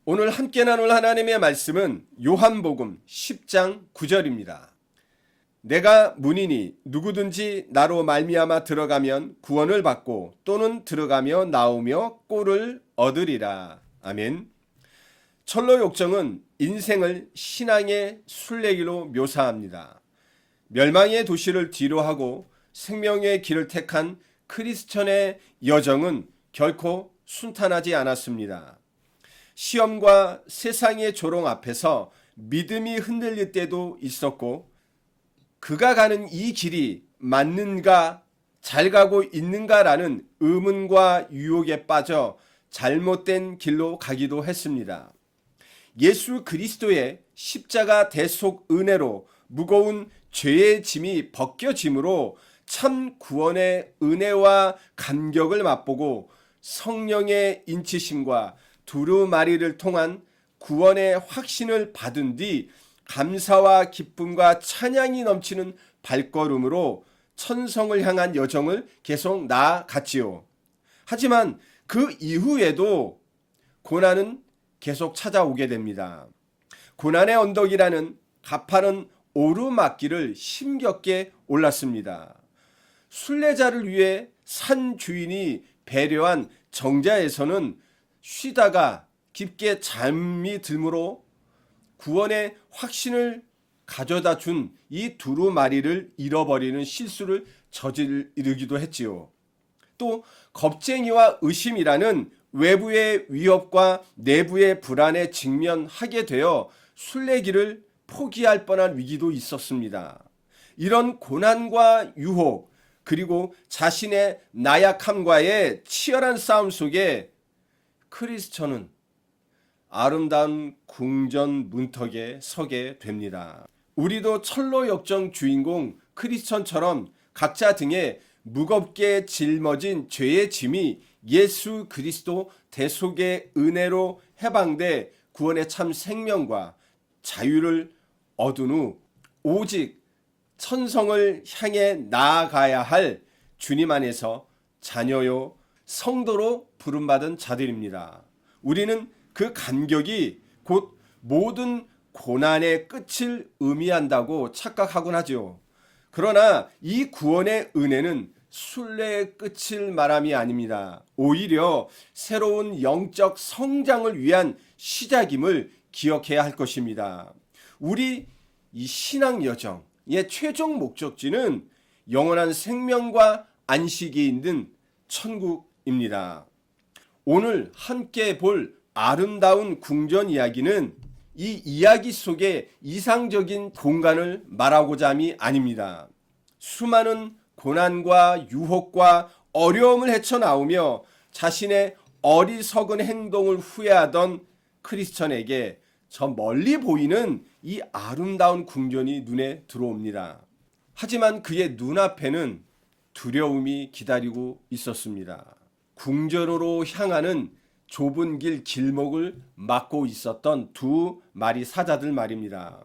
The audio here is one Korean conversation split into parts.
오늘 함께 나눌 하나님의 말씀은 요한복음 10장 9절입니다. 내가 문이니 누구든지 나로 말미암아 들어가면 구원을 받고 또는 들어가며 나오며 꼴을 얻으리라. 아멘. 철로욕정은 인생을 신앙의 순례기로 묘사합니다. 멸망의 도시를 뒤로하고 생명의 길을 택한 크리스천의 여정은 결코 순탄하지 않았습니다. 시험과 세상의 조롱 앞에서 믿음이 흔들릴 때도 있었고, 그가 가는 이 길이 맞는가, 잘 가고 있는가라는 의문과 유혹에 빠져 잘못된 길로 가기도 했습니다. 예수 그리스도의 십자가 대속 은혜로 무거운 죄의 짐이 벗겨짐으로 참 구원의 은혜와 감격을 맛보고 성령의 인치심과 두루마리를 통한 구원의 확신을 받은 뒤 감사와 기쁨과 찬양이 넘치는 발걸음으로 천성을 향한 여정을 계속 나아갔지요. 하지만 그 이후에도 고난은 계속 찾아오게 됩니다. 고난의 언덕이라는 가파른 오르막길을 힘겹게 올랐습니다. 순례자를 위해 산 주인이 배려한 정자에서는 쉬다가 깊게 잠이 들므로 구원의 확신을 가져다 준 이 두루마리를 잃어버리는 실수를 저지르기도 했지요. 또 겁쟁이와 의심이라는 외부의 위협과 내부의 불안에 직면하게 되어 순례길을 포기할 뻔한 위기도 있었습니다. 이런 고난과 유혹, 그리고 자신의 나약함과의 치열한 싸움 속에 크리스천은 아름다운 궁전 문턱에 서게 됩니다. 우리도 철로역정 주인공 크리스천처럼 각자 등에 무겁게 짊어진 죄의 짐이 예수 그리스도 대속의 은혜로 해방돼 구원의 참 생명과 자유를 얻은 후 오직 천성을 향해 나아가야 할 주님 안에서 자녀요 성도로 부름받은 자들입니다. 우리는 그 간격이 곧 모든 고난의 끝을 의미한다고 착각하곤 하죠. 그러나 이 구원의 은혜는 순례의 끝을 말함이 아닙니다. 오히려 새로운 영적 성장을 위한 시작임을 기억해야 할 것입니다. 우리 이 신앙 여정의 최종 목적지는 영원한 생명과 안식이 있는 천국입니다. 오늘 함께 볼 아름다운 궁전 이야기는 이 이야기 속에 이상적인 공간을 말하고자 함이 아닙니다. 수많은 고난과 유혹과 어려움을 헤쳐나오며 자신의 어리석은 행동을 후회하던 크리스천에게 저 멀리 보이는 이 아름다운 궁전이 눈에 들어옵니다. 하지만 그의 눈앞에는 두려움이 기다리고 있었습니다. 궁전으로 향하는 좁은 길목을 막고 있었던 두 마리 사자들 말입니다.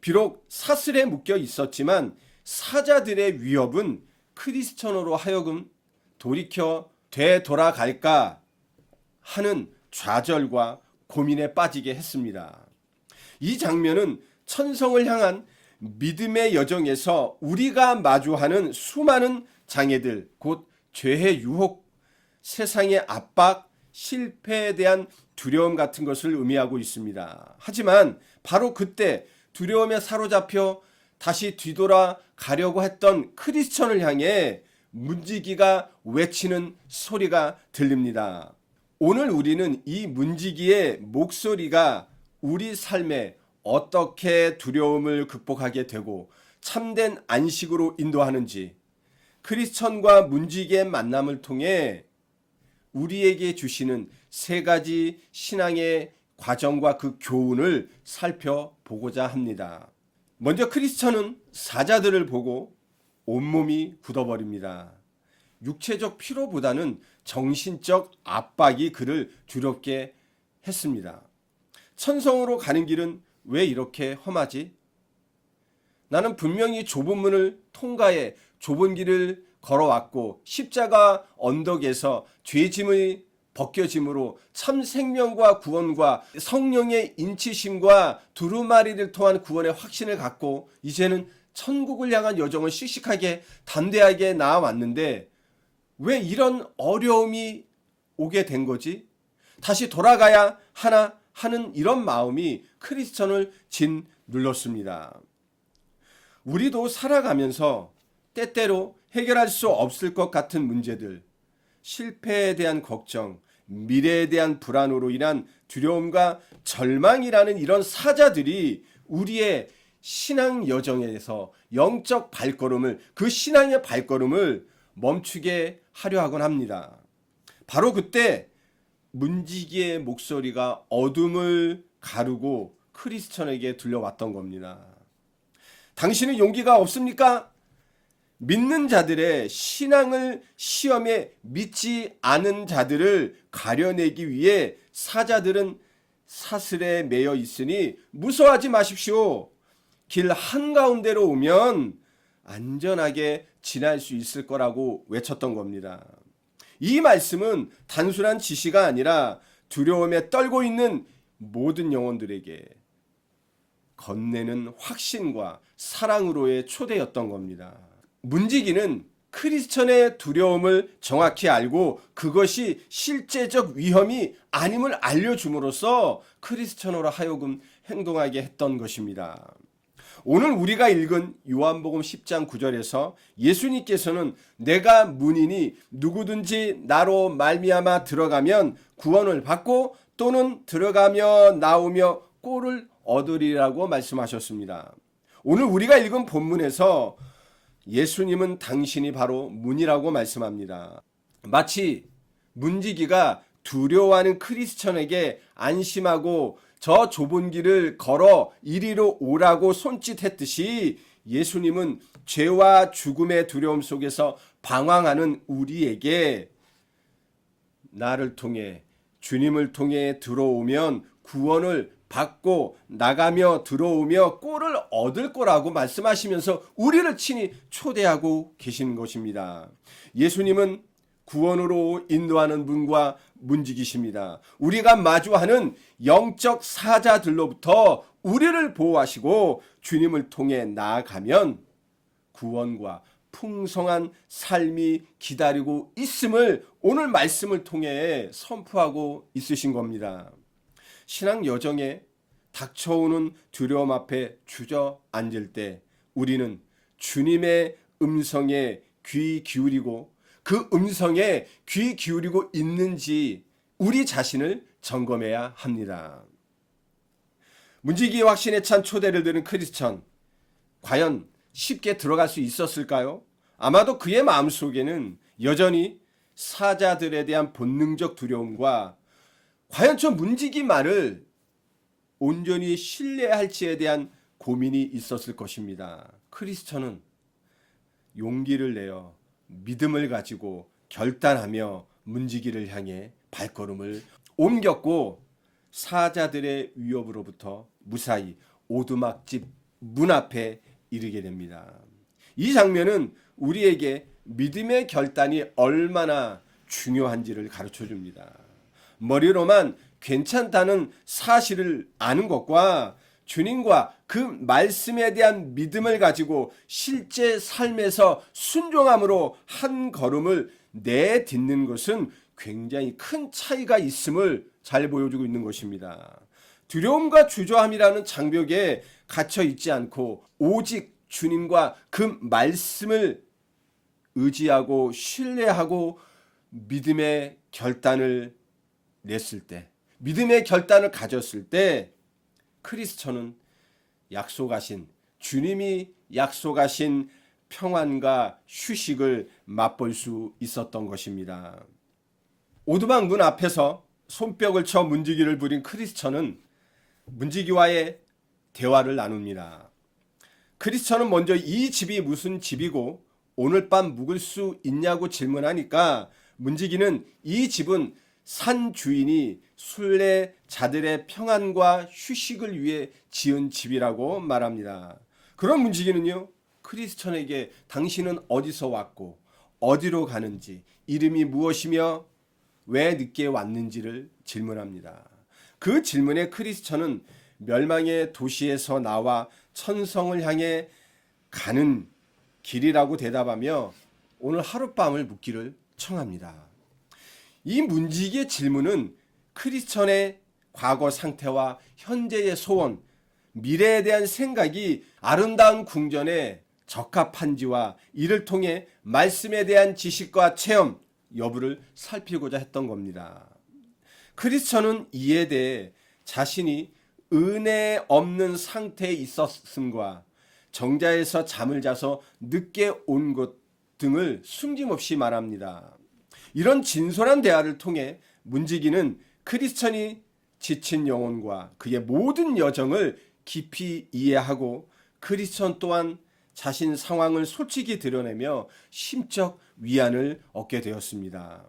비록 사슬에 묶여 있었지만 사자들의 위협은 크리스천으로 하여금 돌이켜 되돌아갈까 하는 좌절과 고민에 빠지게 했습니다. 이 장면은 천성을 향한 믿음의 여정에서 우리가 마주하는 수많은 장애들, 곧 죄의 유혹, 세상의 압박, 실패에 대한 두려움 같은 것을 의미하고 있습니다. 하지만 바로 그때 두려움에 사로잡혀 다시 뒤돌아가려고 했던 크리스천을 향해 문지기가 외치는 소리가 들립니다. 오늘 우리는 이 문지기의 목소리가 우리 삶에 어떻게 두려움을 극복하게 되고 참된 안식으로 인도하는지, 크리스천과 문지기의 만남을 통해 우리에게 주시는 세 가지 신앙의 과정과 그 교훈을 살펴보고자 합니다. 먼저 크리스천은 사자들을 보고 온몸이 굳어버립니다. 육체적 피로보다는 정신적 압박이 그를 두렵게 했습니다. 천성으로 가는 길은 왜 이렇게 험하지? 나는 분명히 좁은 문을 통과해 좁은 길을 걸어왔고 십자가 언덕에서 죄짐의 벗겨짐으로 참 생명과 구원과 성령의 인치심과 두루마리를 통한 구원의 확신을 갖고 이제는 천국을 향한 여정을 씩씩하게 담대하게 나아왔는데 왜 이런 어려움이 오게 된 거지? 다시 돌아가야 하나 하는 이런 마음이 크리스천을 짓눌렀습니다. 우리도 살아가면서 때때로 해결할 수 없을 것 같은 문제들, 실패에 대한 걱정, 미래에 대한 불안으로 인한 두려움과 절망이라는 이런 사자들이 우리의 신앙 여정에서 영적 발걸음을, 그 신앙의 발걸음을 멈추게 하려 하곤 합니다. 바로 그때 문지기의 목소리가 어둠을 가르고 크리스천에게 들려왔던 겁니다. 당신은 용기가 없습니까? 믿는 자들의 신앙을 시험에 믿지 않은 자들을 가려내기 위해 사자들은 사슬에 매여 있으니 무서워하지 마십시오. 길 한가운데로 오면 안전하게 지날 수 있을 거라고 외쳤던 겁니다. 이 말씀은 단순한 지시가 아니라 두려움에 떨고 있는 모든 영혼들에게 건네는 확신과 사랑으로의 초대였던 겁니다. 문지기는 크리스천의 두려움을 정확히 알고 그것이 실제적 위험이 아님을 알려줌으로써 크리스천으로 하여금 행동하게 했던 것입니다. 오늘 우리가 읽은 요한복음 10장 9절에서 예수님께서는 내가 문이니 누구든지 나로 말미암아 들어가면 구원을 받고 또는 들어가며 나오며 꼴을 얻으리라고 말씀하셨습니다. 오늘 우리가 읽은 본문에서 예수님은 당신이 바로 문이라고 말씀합니다. 마치 문지기가 두려워하는 크리스천에게 안심하고 저 좁은 길을 걸어 이리로 오라고 손짓했듯이 예수님은 죄와 죽음의 두려움 속에서 방황하는 우리에게 나를 통해 주님을 통해 들어오면 구원을 받고 나가며 들어오며 꼴을 얻을 거라고 말씀하시면서 우리를 친히 초대하고 계신 것입니다. 예수님은 구원으로 인도하는 분과 문지기십니다. 우리가 마주하는 영적 사자들로부터 우리를 보호하시고 주님을 통해 나아가면 구원과 풍성한 삶이 기다리고 있음을 오늘 말씀을 통해 선포하고 있으신 겁니다. 신앙 여정에 닥쳐오는 두려움 앞에 주저앉을 때 우리는 주님의 음성에 귀 기울이고 그 음성에 귀 기울이고 있는지 우리 자신을 점검해야 합니다. 문지기의 확신에 찬 초대를 들은 크리스천, 과연 쉽게 들어갈 수 있었을까요? 아마도 그의 마음속에는 여전히 사자들에 대한 본능적 두려움과 과연 저 문지기 말을 온전히 신뢰할지에 대한 고민이 있었을 것입니다. 크리스천은 용기를 내어 믿음을 가지고 결단하며 문지기를 향해 발걸음을 옮겼고 사자들의 위협으로부터 무사히 오두막집 문 앞에 이르게 됩니다. 이 장면은 우리에게 믿음의 결단이 얼마나 중요한지를 가르쳐 줍니다. 머리로만 괜찮다는 사실을 아는 것과 주님과 그 말씀에 대한 믿음을 가지고 실제 삶에서 순종함으로 한 걸음을 내딛는 것은 굉장히 큰 차이가 있음을 잘 보여주고 있는 것입니다. 두려움과 주저함이라는 장벽에 갇혀 있지 않고 오직 주님과 그 말씀을 의지하고 신뢰하고 믿음의 결단을 냈을 때, 믿음의 결단을 가졌을 때 크리스천은 약속하신 주님이 약속하신 평안과 휴식을 맛볼 수 있었던 것입니다. 오두막 문 앞에서 손뼉을 쳐 문지기를 부린 크리스천은 문지기와의 대화를 나눕니다. 크리스천은 먼저 이 집이 무슨 집이고 오늘 밤 묵을 수 있냐고 질문하니까 문지기는 이 집은 산 주인이 순례자들의 평안과 휴식을 위해 지은 집이라고 말합니다. 그런 문지기는요, 크리스천에게 당신은 어디서 왔고 어디로 가는지, 이름이 무엇이며 왜 늦게 왔는지를 질문합니다. 그 질문에 크리스천은 멸망의 도시에서 나와 천성을 향해 가는 길이라고 대답하며 오늘 하룻밤을 묵기를 청합니다. 이 문지기의 질문은 크리스천의 과거 상태와 현재의 소원, 미래에 대한 생각이 아름다운 궁전에 적합한지와 이를 통해 말씀에 대한 지식과 체험 여부를 살피고자 했던 겁니다. 크리스천은 이에 대해 자신이 은혜 없는 상태에 있었음과 정자에서 잠을 자서 늦게 온 것 등을 숨김없이 말합니다. 이런 진솔한 대화를 통해 문지기는 크리스천이 지친 영혼과 그의 모든 여정을 깊이 이해하고 크리스천 또한 자신 상황을 솔직히 드러내며 심적 위안을 얻게 되었습니다.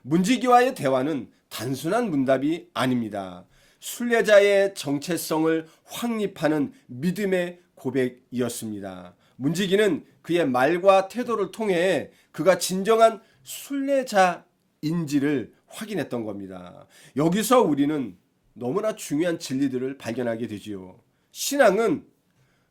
문지기와의 대화는 단순한 문답이 아닙니다. 순례자의 정체성을 확립하는 믿음의 고백이었습니다. 문지기는 그의 말과 태도를 통해 그가 진정한 순례자인지를 확인했던 겁니다. 여기서 우리는 너무나 중요한 진리들을 발견하게 되지요. 신앙은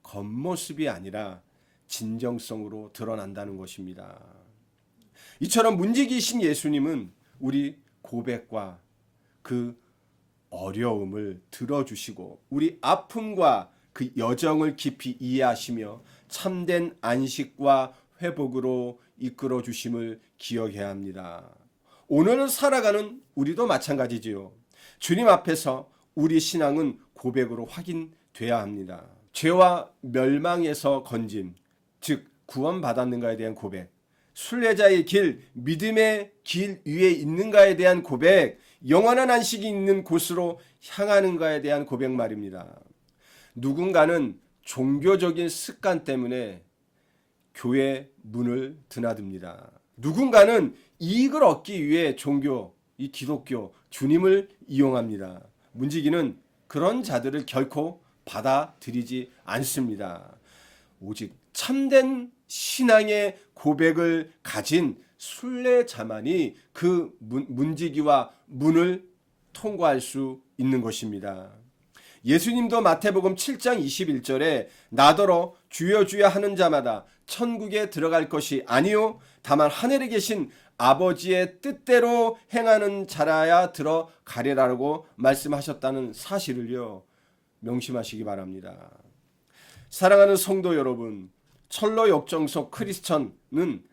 겉모습이 아니라 진정성으로 드러난다는 것입니다. 이처럼 문지기이신 예수님은 우리 고백과 그 어려움을 들어주시고 우리 아픔과 그 여정을 깊이 이해하시며 참된 안식과 회복으로 이끌어 주심을 기억해야 합니다. 오늘 살아가는 우리도 마찬가지지요. 주님 앞에서 우리 신앙은 고백으로 확인돼야 합니다. 죄와 멸망에서 건짐, 즉 구원받았는가에 대한 고백, 순례자의 길, 믿음의 길 위에 있는가에 대한 고백, 영원한 안식이 있는 곳으로 향하는가에 대한 고백 말입니다. 누군가는 종교적인 습관 때문에 교회 문을 드나듭니다. 누군가는 이익을 얻기 위해 종교, 이 기독교, 주님을 이용합니다. 문지기는 그런 자들을 결코 받아들이지 않습니다. 오직 참된 신앙의 고백을 가진 순례자만이 그 문지기와 문을 통과할 수 있는 것입니다. 예수님도 마태복음 7장 21절에 나더러 주여 주여 하는 자마다 천국에 들어갈 것이 아니요 다만 하늘에 계신 아버지의 뜻대로 행하는 자라야 들어가리라고 말씀하셨다는 사실을요 명심하시기 바랍니다. 사랑하는 성도 여러분, 철로 역정속 크리스천은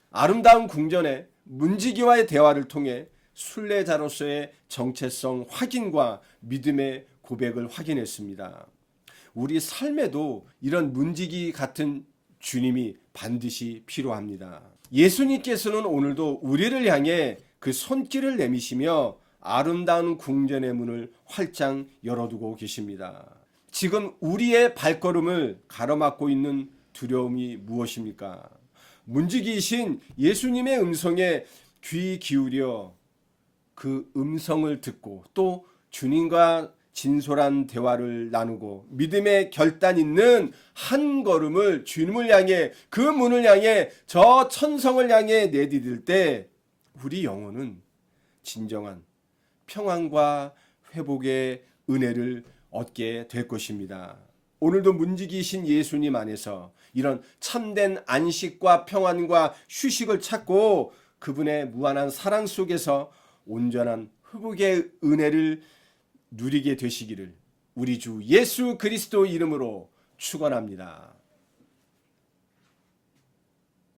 아름다운 궁전의 문지기와의 대화를 통해 순례자로서의 정체성 확인과 믿음의 고백을 확인했습니다. 우리 삶에도 이런 문지기 같은 주님이 반드시 필요합니다. 예수님께서는 오늘도 우리를 향해 그 손길을 내미시며 아름다운 궁전의 문을 활짝 열어두고 계십니다. 지금 우리의 발걸음을 가로막고 있는 두려움이 무엇입니까? 문지기이신 예수님의 음성에 귀 기울여 그 음성을 듣고 또 주님과 진솔한 대화를 나누고 믿음의 결단 있는 한 걸음을 주님을 향해 그 문을 향해 저 천성을 향해 내디딜 때 우리 영혼은 진정한 평안과 회복의 은혜를 얻게 될 것입니다. 오늘도 문지기이신 예수님 안에서 이런 참된 안식과 평안과 휴식을 찾고 그분의 무한한 사랑 속에서 온전한 회복의 은혜를 누리게 되시기를 우리 주 예수 그리스도 이름으로 축원합니다.